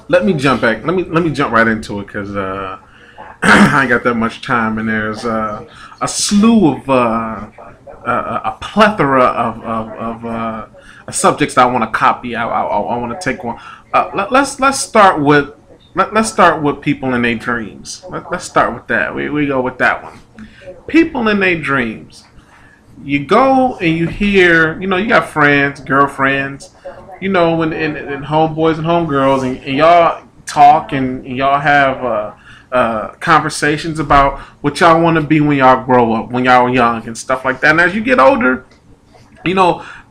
Let me jump back. Let me jump right into it because I ain't got that much time, and there's a slew of a plethora of subjects that I want to copy. I want to take one. Let's start with let's start with people in their dreams. Let's start with that. We go with that one. People in their dreams. You go and you hear, you got friends, girlfriends, and homeboys and homegirls, and y'all talk and y'all have conversations about what y'all want to be when y'all grow up, when y'all are young and stuff like that. And as you get older,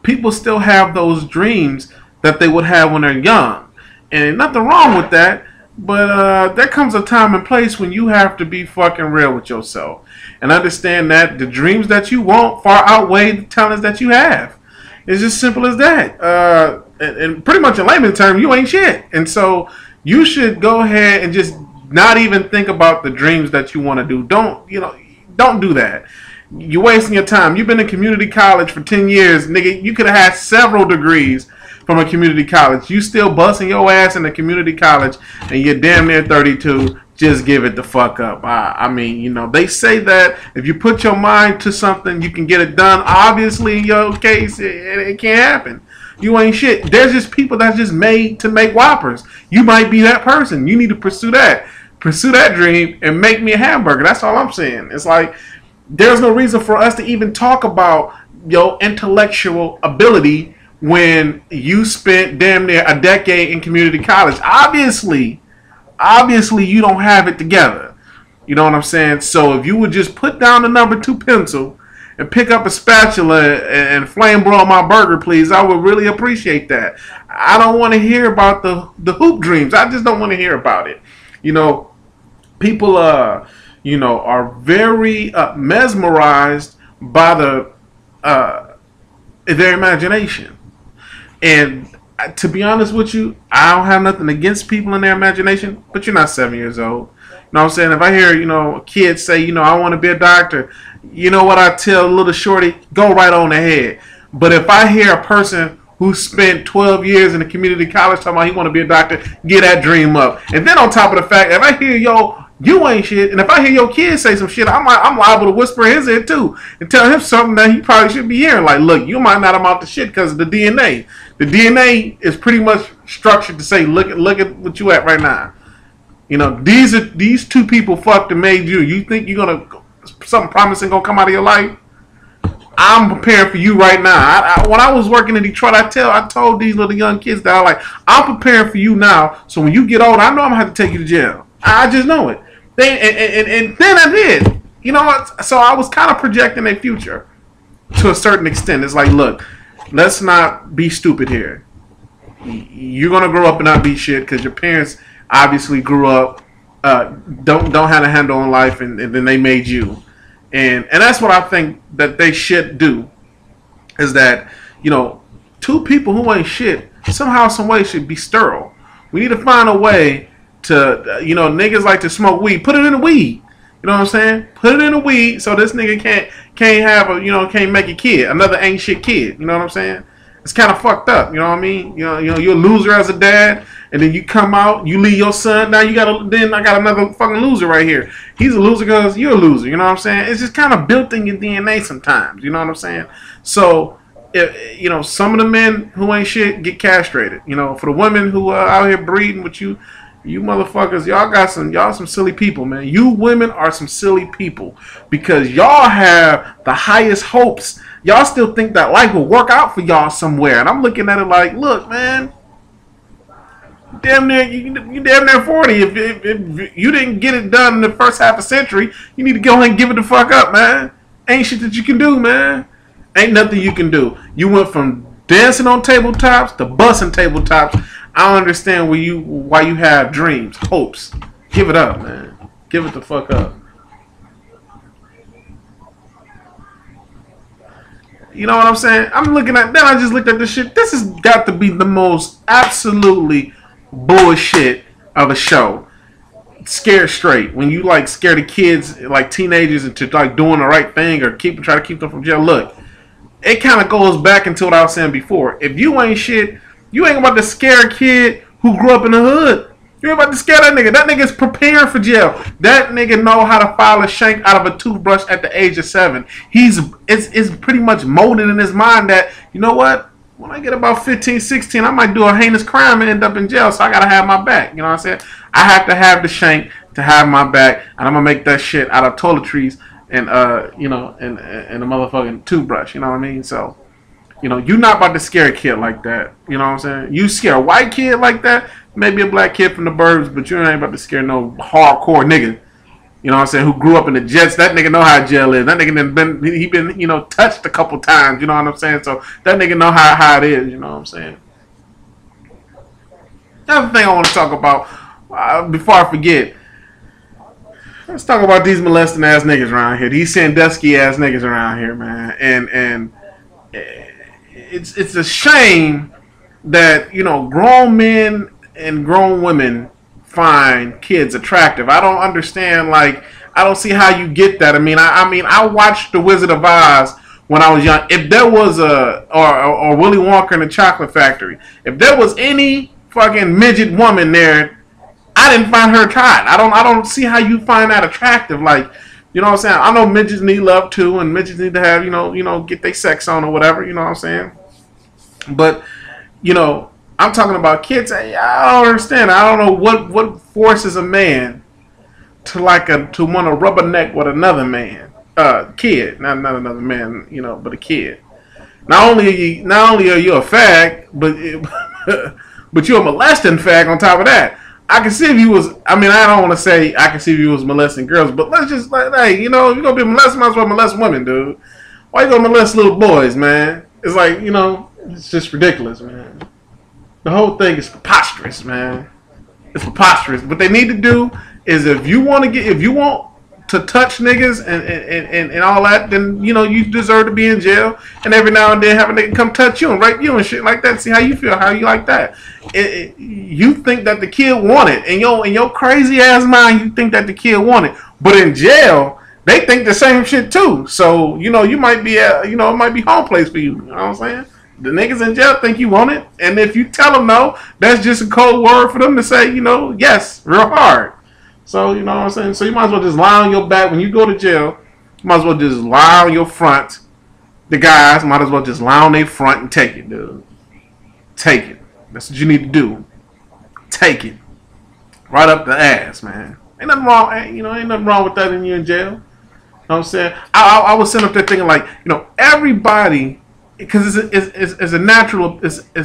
people still have those dreams that they would have when they're young. And nothing wrong with that. But there comes a time and place when you have to be fucking real with yourself. And understand that the dreams that you want far outweigh the talents that you have. It's just simple as that. And pretty much in layman's terms, you ain't shit. And so you should go ahead and just not even think about the dreams that you want to do. Don't do that. You're wasting your time. You've been in community college for 10 years, nigga. You could have had several degrees from a community college. You still busting your ass in a community college and you're damn near 32. Just give it the fuck up. I mean, they say that if you put your mind to something, you can get it done. Obviously, in your case, it can't happen. You ain't shit. There's just people that's just made to make whoppers. You might be that person. You need to pursue that. Pursue that dream and make me a hamburger. That's all I'm saying. It's like there's no reason for us to even talk about your intellectual ability when you spent damn near a decade in community college. Obviously you don't have it together. You know what I'm saying? So if you would just put down the number 2 pencil and pick up a spatula and flame broil my burger, please, I would really appreciate that. I don't want to hear about the hoop dreams. I just don't want to hear about it. People are very mesmerized by their imagination. And to be honest with you, I don't have nothing against people in their imagination, but you're not 7 years old. You know what I'm saying? If I hear, kids say, I want to be a doctor, you know what I tell little shorty? Go right on ahead. But if I hear a person who spent 12 years in a community college talking about he want to be a doctor, get that dream up. And then on top of the fact, if I hear, you ain't shit, and if I hear your kid say some shit, I'm liable to whisper in his ear too and tell him something that he probably should be hearing. Like, look, you might not amount to shit because of the DNA. The DNA is pretty much structured to say, look at what you at right now. These 2 people fucked and made you. You think something promising gonna come out of your life? I'm preparing for you right now. When I was working in Detroit, I told these little young kids that I'm preparing for you now. So when you get old, I know I'm gonna have to take you to jail. I just know it. And then I did. You know what? So I was kind of projecting a future to a certain extent. It's like, look, let's not be stupid here. You're gonna grow up and not be shit because your parents obviously grew up, don't have a handle on life, and then they made you. And that's what I think that they should do. Is that 2 people who ain't shit somehow, some way should be sterile. We need to find a way to niggas like to smoke weed. Put it in the weed. You know what I'm saying? Put it in the weed so this nigga can't have can't make a kid, another ain't shit kid. You know what I'm saying? It's kind of fucked up. You know what I mean? You're a loser as a dad, and then you come out, you leave your son. Now I got another fucking loser right here. He's a loser because you're a loser. You know what I'm saying? It's just kind of built in your DNA sometimes. You know what I'm saying? So some of the men who ain't shit get castrated. For the women who are out here breeding with you. You motherfuckers, y'all some silly people, man. You women are some silly people because y'all have the highest hopes. Y'all still think that life will work out for y'all somewhere. And I'm looking at it like, look, man, you damn near 40. If you didn't get it done in the first half a century, you need to go ahead and give it the fuck up, man. Ain't shit that you can do, man. Ain't nothing you can do. You went from dancing on tabletops to busting tabletops. I don't understand why you have dreams, hopes. Give it up, man. Give it the fuck up. You know what I'm saying? Then I just looked at this shit. This has got to be the most absolutely bullshit of a show. Scared straight. When you scare the kids, teenagers, into doing the right thing or try to keep them from jail. Look, it kind of goes back into what I was saying before. If you ain't shit, You ain't about to scare a kid who grew up in the hood. You ain't about to scare that nigga. That nigga's preparing for jail. That nigga know how to file a shank out of a toothbrush at the age of 7. It's pretty much molded in his mind that, you know what? When I get about 15, 16, I might do a heinous crime and end up in jail, so I gotta have my back. You know what I'm saying? I have to have the shank to have my back, and I'm gonna make that shit out of toiletries and you know, and a motherfucking toothbrush. You know what I mean? So, you know, you're not about to scare a kid like that. You know what I'm saying? You scare a white kid like that, maybe a black kid from the burbs, but you ain't about to scare no hardcore nigga. You know what I'm saying? Who grew up in the Jets? That nigga know how jail is. That nigga been you know, touched a couple times. You know what I'm saying? So that nigga know how it is. You know what I'm saying? Another thing I want to talk about before I forget. Let's talk about these molesting ass niggas around here. These Sandusky ass niggas around here, man. And it's a shame that, you know, grown men and grown women find kids attractive. I don't understand. Like, I don't see how you get that. I mean, I watched The Wizard of Oz when I was young. If there was or Willy Wonka and the Chocolate Factory, if there was any fucking midget woman there, I didn't find her hot. I don't see how you find that attractive. Like, you know what I'm saying? I know midgets need love too, and midgets need to have, you know, get their sex on or whatever. You know what I'm saying? But, you know, I'm talking about kids. I don't understand. I don't know what forces a man to want to rubberneck with another man, kid, not another man, you know, but a kid. Not only are you a fag, but you're a molesting fag on top of that. I can see if he was. I mean, I don't want to say I can see if he was molesting girls, but let's just hey, you know, you're gonna be molesting, might as well molest women, dude. Why you gonna molest little boys, man? It's like, you know, it's just ridiculous, man. The whole thing is preposterous, man. It's preposterous. What they need to do is if you want to touch niggas and all that, then, you know, you deserve to be in jail. And every now and then have a nigga come touch you and rape you and shit like that. See how you feel, how you like that. You think that the kid wanted, in your crazy ass mind, you think that the kid wanted. But in jail, they think the same shit too. So, you know, you might be it might be home place for you. You know what I'm saying? The niggas in jail think you want it, and if you tell them no, that's just a code word for them to say, you know, yes, real hard. So, you know what I'm saying? So you might as well just lie on your back when you go to jail. You might as well just lie on your front. The guys might as well just lie on their front and take it, dude. Take it. That's what you need to do. Take it. Right up the ass, man. Ain't nothing wrong, ain't nothing wrong with that in you in jail. You know what I'm saying? I was sitting up there thinking, like, you know, everybody, because it's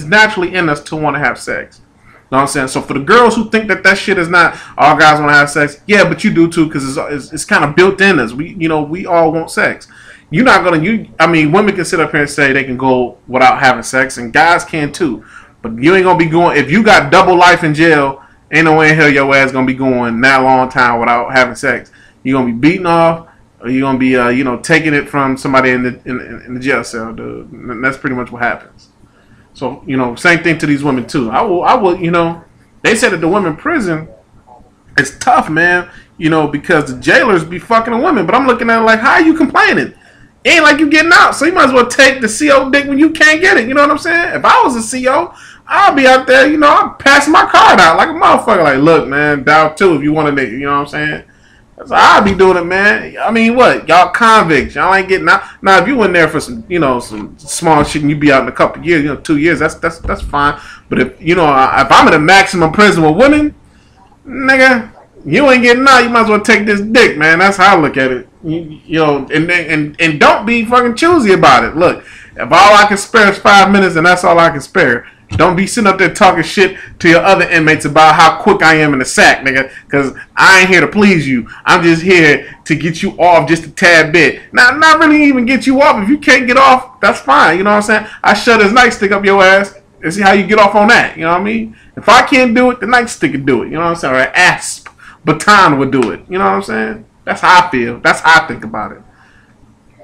naturally in us to want to have sex. You know what I'm saying? So for the girls who think that shit is not all guys want to have sex, yeah, but you do too, because it's kind of built in us. We all want sex. You're not gonna women can sit up here and say they can go without having sex, and guys can too. But you ain't gonna be going if you got double life in jail. Ain't no way in hell your ass gonna be going that long time without having sex. You're gonna be beaten off, or you're gonna be taking it from somebody in the jail cell, dude. And that's pretty much what happens. So, you know, same thing to these women too. I will, you know, they said that the women in prison, it's tough, man, you know, because the jailers be fucking the women. But I'm looking at it like, how are you complaining? It ain't like you getting out, so you might as well take the CO dick when you can't get it. You know what I'm saying? If I was a CO, I'll be out there, you know, I'll pass my card out like a motherfucker. Like, look, man, dial 2 if you want a nigga. You know what I'm saying? So I'll be doing it, man. I mean, what? Y'all convicts. Y'all ain't getting out. Now, if you went there for some, you know, some small shit and you be out in a couple of years, you know, 2 years, that's fine. But if, you know, if I'm in a maximum prison with women, nigga, you ain't getting out. You might as well take this dick, man. That's how I look at it. You know, and don't be fucking choosy about it. Look, if all I can spare is 5 minutes and that's all I can spare, don't be sitting up there talking shit to your other inmates about how quick I am in the sack, nigga. Because I ain't here to please you. I'm just here to get you off just a tad bit. Now, not really even get you off. If you can't get off, that's fine. You know what I'm saying? I shove this nightstick up your ass and see how you get off on that. You know what I mean? If I can't do it, the nightstick can do it. You know what I'm saying? Or an asp baton would do it. You know what I'm saying? That's how I feel. That's how I think about it.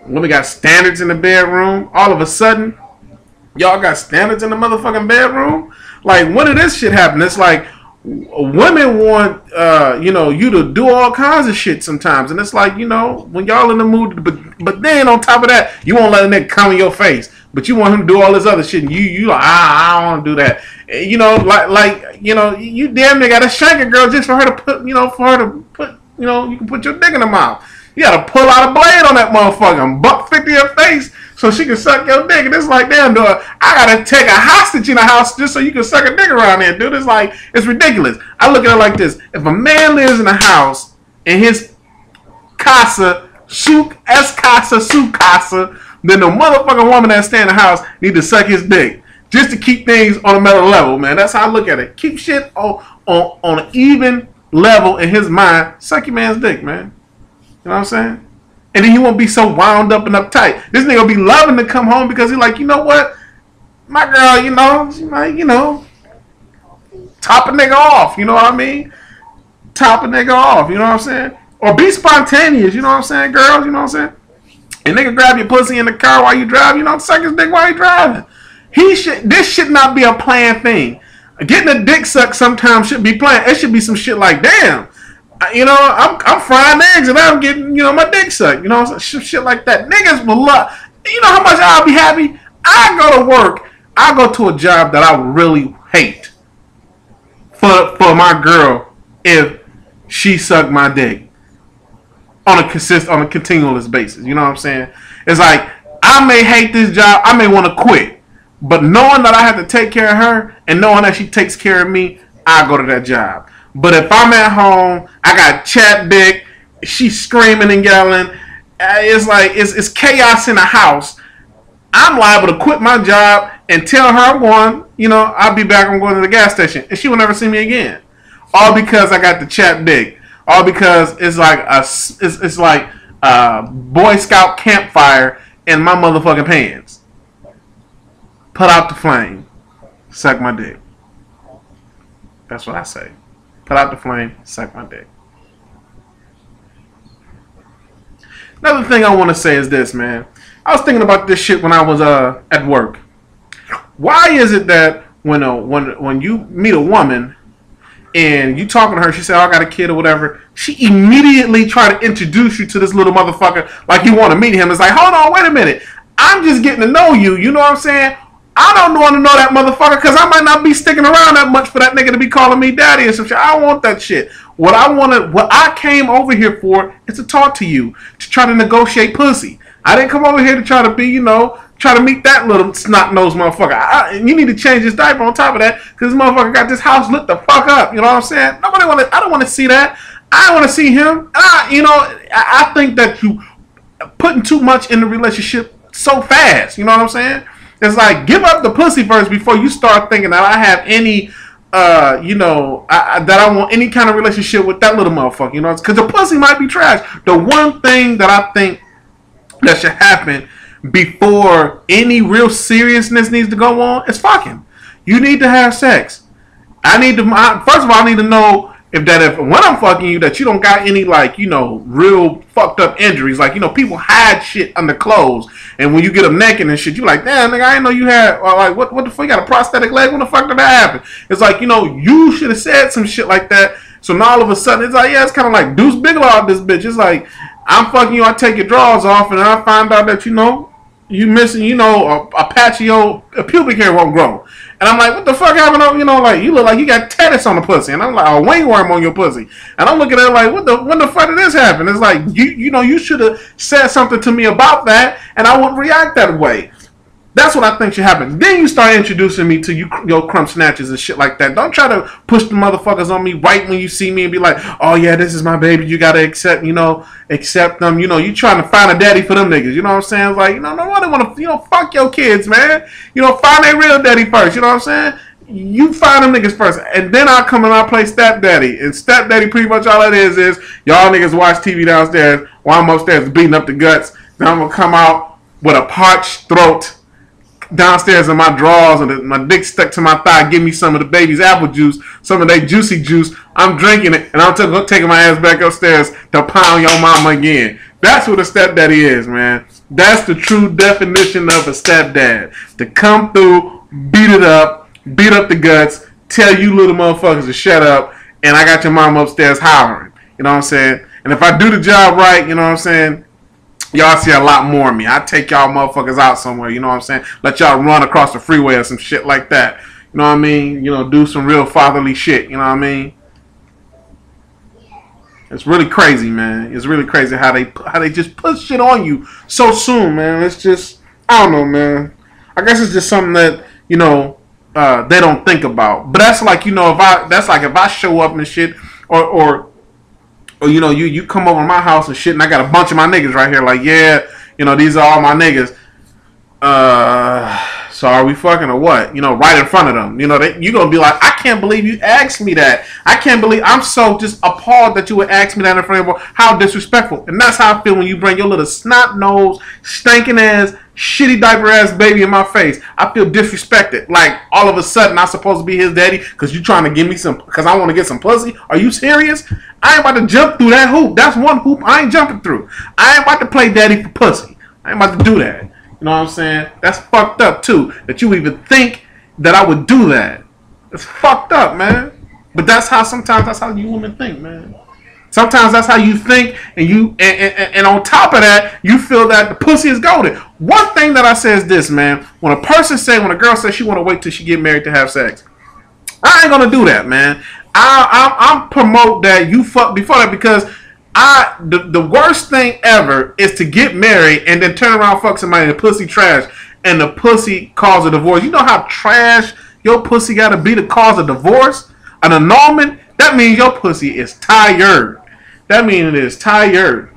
When we got standards in the bedroom, all of a sudden, y'all got standards in the motherfucking bedroom? Like, when did this shit happen? It's like, women want, you to do all kinds of shit sometimes. And it's like, you know, when y'all in the mood, but then on top of that, you won't let a nigga come in your face. but you want him to do all this other shit, and you like, I don't want to do that. You know, you damn near got to shank a girl just for her to put, you can put your dick in the mouth. You got to pull out a blade on that motherfucker and buck 50 in her face so she can suck your dick. And it's like, damn, dude, I got to take a hostage in the house just so you can suck a dick around there, dude. It's like, it's ridiculous. I look at it like this. If a man lives in a house and his casa, su casa, then the motherfucking woman that stay in the house need to suck his dick just to keep things on a better level, man. That's how I look at it. Keep shit on an even level in his mind. Suck your man's dick, man. You know what I'm saying? And then he won't be so wound up and uptight. This nigga will be loving to come home because he's like, you know what? My girl, she might, top a nigga off. You know what I mean? Top a nigga off. You know what I'm saying? Or be spontaneous. You know what I'm saying, girls? You know what I'm saying? And nigga grab your pussy in the car while you drive. Suck his dick while you driving. This should not be a planned thing. Getting a dick sucked sometimes should be planned. It should be some shit like, damn. I'm frying eggs and I'm getting, my dick sucked. Shit like that. Niggas will love. You know how much I'll be happy? I go to work. I go to a job that I really hate for my girl if she sucked my dick on a continuous basis. You know what I'm saying? It's like, I may hate this job. I may want to quit. But knowing that I have to take care of her and knowing that she takes care of me, I go to that job. But if I'm at home, I got chapped dick, she's screaming and yelling, it's like, it's chaos in the house. I'm liable to quit my job and tell her I'm going, I'll be back, I'm going to the gas station. And she will never see me again. All because I got the chapped dick. All because it's like a Boy Scout campfire in my motherfucking pants. Put out the flame. Suck my dick. That's what I say. Put out the flame, suck my dick. Another thing I want to say is this, man. I was thinking about this shit when I was at work. Why is it that when you meet a woman and you talking to her, she said, I got a kid or whatever, she immediately try to introduce you to this little motherfucker like you want to meet him. It's like, hold on, wait a minute. I'm just getting to know you. You know what I'm saying? I don't want to know that motherfucker because I might not be sticking around that much for that nigga to be calling me daddy and some shit. I don't want that shit. What I came over here for is to talk to you, to try to negotiate pussy. I didn't come over here to try to be, try to meet that little snot-nosed motherfucker. You need to change his diaper on top of that because this motherfucker got this house lit the fuck up. You know what I'm saying? I don't want to see that. I want to see him. I think that you putting too much in the relationship so fast. You know what I'm saying? It's like, give up the pussy first before you start thinking that I have any, that I want any kind of relationship with that little motherfucker, because the pussy might be trash. The one thing that I think that should happen before any real seriousness needs to go on is fucking. You need to have sex. First of all, I need to know if when I'm fucking you, that you don't got any, real fucked up injuries. Like, people hide shit under clothes. And when you get them naked and shit, you like, damn, nigga, I didn't know you had, what the fuck, you got a prosthetic leg? When the fuck did that happen? It's like, you should have said some shit like that. So now all of a sudden, it's like, yeah, it's kind of like Deuce Bigelow out this bitch. It's like, I'm fucking you, I take your drawers off, and I find out that, you missing, a patch of your pubic hair won't grow. And I'm like, what the fuck happened? You look like you got tennis on the pussy. And I'm like, a wingworm on your pussy. And I'm looking at it like, when the fuck did this happen? It's like, you should have said something to me about that, and I wouldn't react that way. That's what I think should happen. Then you start introducing me to your crumb snatchers and shit like that. Don't try to push the motherfuckers on me right when you see me and be like, oh yeah, this is my baby. You gotta accept them. You trying to find a daddy for them niggas. You know what I'm saying? It's like, nobody want to, fuck your kids, man. Find a real daddy first. You know what I'm saying? You find them niggas first, and then I'll come and I'll play stepdaddy. And stepdaddy, pretty much all it is y'all niggas watch TV downstairs while I'm upstairs beating up the guts. Then I'm gonna come out with a parched throat downstairs in my drawers and my dick stuck to my thigh. Give me some of the baby's apple juice, some of that juicy juice. I'm drinking it, and I'm taking my ass back upstairs to pound your mama again. That's what a stepdaddy is, man. That's the true definition of a stepdad. To come through, beat up the guts, tell you little motherfuckers to shut up, and I got your mama upstairs hollering. You know what I'm saying? And if I do the job right, you know what I'm saying, y'all see a lot more of me. I take y'all motherfuckers out somewhere, you know what I'm saying? Let y'all run across the freeway or some shit like that. You know what I mean? You know, do some real fatherly shit, you know what I mean? It's really crazy, man. It's really crazy how they just put shit on you so soon, man. It's just, I don't know, man. I guess it's just something that, you know, they don't think about. But that's like, you know, if I show up and shit, or you know, you come over to my house and shit, and I got a bunch of my niggas right here, like, yeah, you know, these are all my niggas. So are we fucking or what? You know, right in front of them. You know, you're going to be like, I can't believe you asked me that. I can't believe, I'm so just appalled that you would ask me that in front of them. How disrespectful. And that's how I feel when you bring your little snot nose, stinking ass, shitty diaper ass baby in my face. I feel disrespected. Like, all of a sudden, I'm supposed to be his daddy because you trying to give me some, because I want to get some pussy. Are you serious? I ain't about to jump through that hoop. That's one hoop I ain't jumping through. I ain't about to play daddy for pussy. I ain't about to do that. You know what I'm saying? That's fucked up, too. That you even think that I would do that. It's fucked up, man. But sometimes that's how you women think, man. Sometimes that's how you think, and on top of that, you feel that the pussy is golden. One thing that I say is this, man. When a girl says she want to wait till she get married to have sex, I ain't gonna do that, man. I'm promote that you fuck before that, because the worst thing ever is to get married and then turn around fuck somebody and the pussy trash and the pussy cause a divorce. You know how trash your pussy gotta be to cause a divorce? An annulment? That means your pussy is tired. That means it is tired.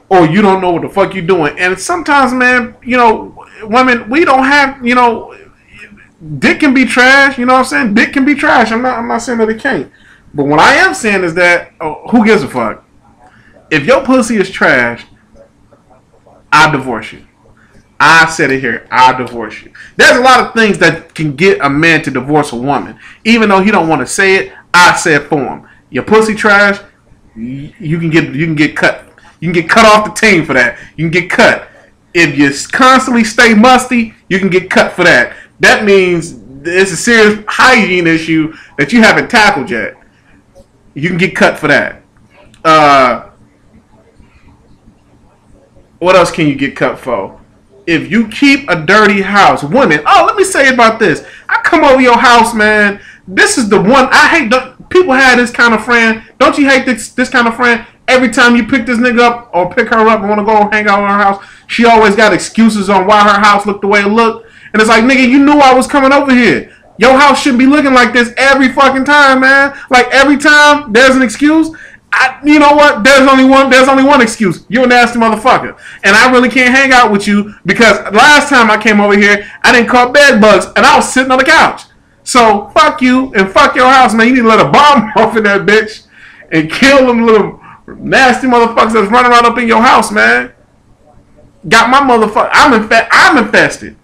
Or you don't know what the fuck you're doing. And sometimes, man, you know, women, we don't have, you know, dick can be trash, you know what I'm saying? Dick can be trash. I'm not saying that it can't. But what I am saying is that, who gives a fuck? If your pussy is trash, I'll divorce you. I said it here. I'll divorce you. There's a lot of things that can get a man to divorce a woman. Even though he don't want to say it, I say it for him. Your pussy trash, you can get cut. You can get cut off the team for that. You can get cut. If you constantly stay musty, you can get cut for that. That means it's a serious hygiene issue that you haven't tackled yet. You can get cut for that. What else can you get cut for? If you keep a dirty house, women. Oh, let me say about this. I come over your house, man. This is the one I hate. People have this kind of friend. Don't you hate this kind of friend? Every time you pick this nigga up or pick her up and want to go hang out in her house, she always got excuses on why her house looked the way it looked. And it's like, nigga, you knew I was coming over here. Your house shouldn't be looking like this every fucking time, man. Like, every time there's an excuse. You know what? There's only one excuse. You're a nasty motherfucker. And I really can't hang out with you because last time I came over here, I didn't call bed bugs and I was sitting on the couch. So fuck you and fuck your house, man. You need to let a bomb off in that bitch and kill them little nasty motherfuckers that's running around up in your house, man. Got my motherfucker. I'm infested.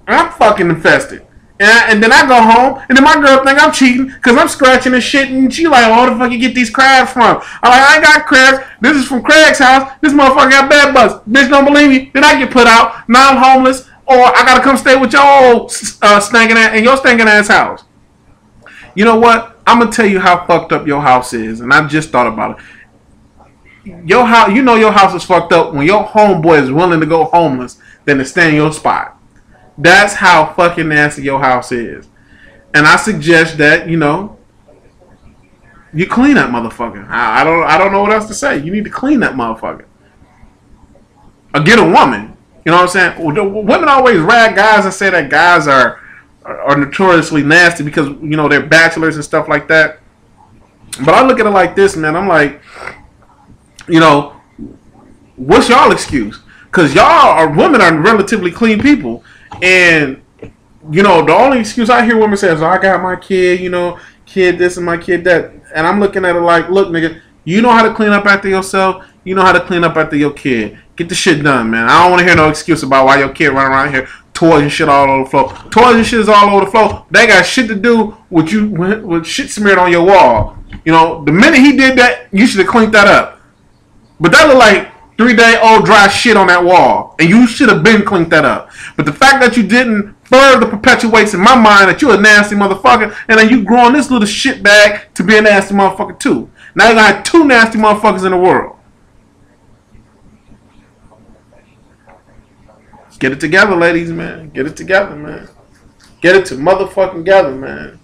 I'm fucking infested. And then I go home, and then my girl think I'm cheating because I'm scratching and shit, and she like, oh, where the fuck you get these crabs from? I'm like, I ain't got crabs. This is from Craig's house. This motherfucker got bed bugs. Bitch, don't believe me. Then I get put out. Now I'm homeless, or I gotta come stay with your old stinking ass in your stinking ass house. You know what? I'm gonna tell you how fucked up your house is, and I just thought about it. Your house, you know your house is fucked up when your homeboy is willing to go homeless than to stay in your spot. That's how fucking nasty your house is. And I suggest that, you know, you clean that motherfucker. I don't know what else to say. You need to clean that motherfucker. Or get a woman. You know what I'm saying? Women always rag guys and say that guys are notoriously nasty because, you know, they're bachelors and stuff like that. But I look at it like this, man. I'm like, you know, what's y'all excuse? Because women are relatively clean people. And, you know, the only excuse I hear women say is, oh, I got my kid, you know, kid this and my kid that. And I'm looking at it like, look, nigga, you know how to clean up after yourself. You know how to clean up after your kid. Get the shit done, man. I don't want to hear no excuse about why your kid running around here, toys and shit all over the floor. Toys and shit is all over the floor. They got shit to do with shit smeared on your wall. You know, the minute he did that, you should have cleaned that up. But that look like 3-day-old dry shit on that wall. And you should have been cleaned that up. But the fact that you didn't further perpetuates in my mind that you're a nasty motherfucker. And then you growing this little shit bag to be a nasty motherfucker too. Now you got two nasty motherfuckers in the world. Get it together, ladies, man. Get it together, man. Get it to motherfucking together, man.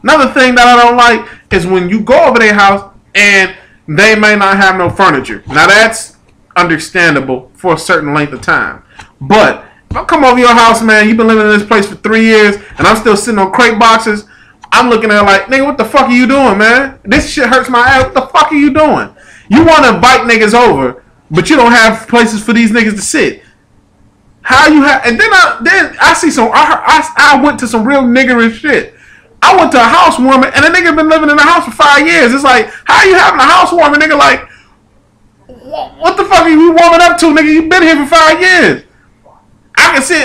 Another thing that I don't like is when you go over their house and they may not have no furniture. Now that's understandable for a certain length of time. But if I come over your house, man, you've been living in this place for 3 years and I'm still sitting on crate boxes, I'm looking at it like, nigga, what the fuck are you doing, man? This shit hurts my ass. What the fuck are you doing? You want to invite niggas over, but you don't have places for these niggas to sit. How you have? And then I see some. I went to some real niggerish shit. I went to a housewarming, and a nigga been living in the house for 5 years. It's like, how you having a housewarming, nigga? Like, what the fuck are you warming up to, nigga? You been here for 5 years. I can see.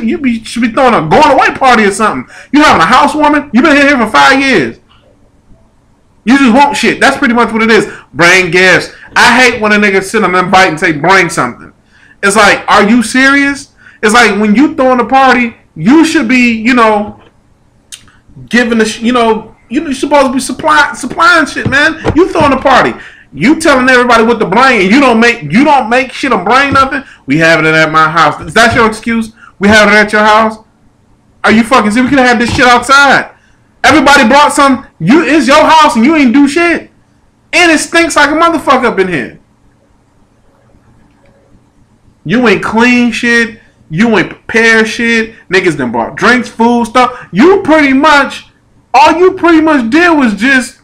You should be throwing a going away party or something. You having a housewarming? You been here for 5 years. You just want shit. That's pretty much what it is. Bring gifts. I hate when a nigga sit on an invite and say bring something. It's like, are you serious? It's like when you throwing a party, you should be, giving you're supposed to be supplying shit, man. You throwing a party. You telling everybody what to bring, and you don't make shit or bring nothing. We have it at my house. Is that your excuse? We have it at your house? Are you fucking serious? We could have had this shit outside. Everybody brought some. It's your house and you ain't do shit. And it stinks like a motherfucker up in here. You ain't clean shit. You ain't prepare shit. Niggas done bought drinks, food, stuff. All you pretty much did was just,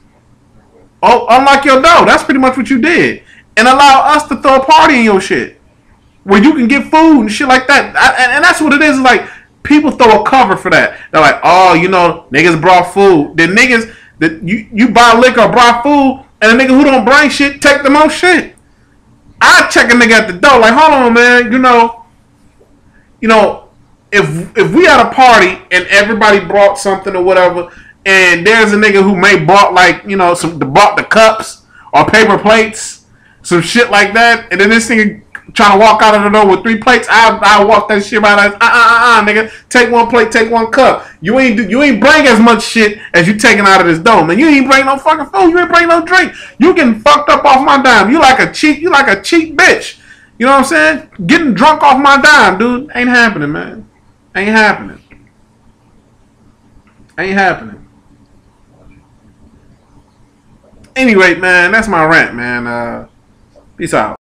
unlock your door. That's pretty much what you did. And allow us to throw a party in your shit. Where you can get food and shit like that. And that's what it is. Like, people throw a cover for that. They're like, oh, niggas brought food. The niggas, you buy liquor or buy food, and a nigga who don't bring shit, take them own shit. I check a nigga at the door, like, hold on, man, if we had a party and everybody brought something or whatever, and there's a nigga who may brought bought the cups or paper plates, some shit like that, and then this nigga trying to walk out of the door with 3 plates, I walk that shit out of nigga. Take 1 plate, take 1 cup. You ain't bring as much shit as you taking out of this dome, man. You ain't bring no fucking food. You ain't bring no drink. You getting fucked up off my dime. You like a cheap bitch. You know what I'm saying? Getting drunk off my dime, dude. Ain't happening, man. Ain't happening. Ain't happening. Anyway, man, that's my rant, man. Peace out.